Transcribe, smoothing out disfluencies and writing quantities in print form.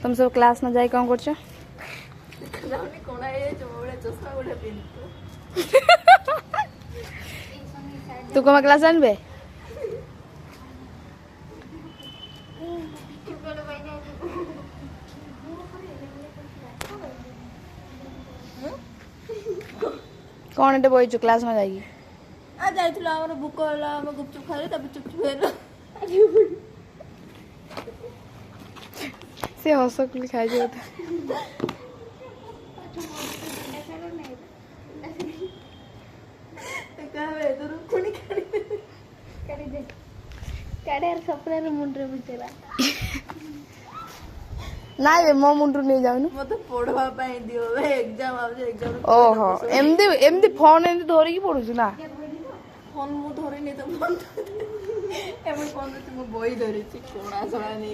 तुम सब क्लास में जाई कौन करछ तू कौन क्लास जानबे कौन एटे बइछु क्लास में जाई आ जाइथलो हमर बुक होला हम गुपचुप खाइले तब चुपचुप हेलो से हसक खाइ जे कहबे तो रुकुनी करी दे काडे सपने रे मुंडरे बुझेला नाइ बे मो मुंडू नहीं जाउनु मते पढवा पाई दियो बे एग्जाम आवे एग्जाम ओहो एमदी एमदी फोन एमदी धरि की पढुछु ना फोन मु धरि नै त फोन एमे फोन त मु बई धरि छि कोना सळा नै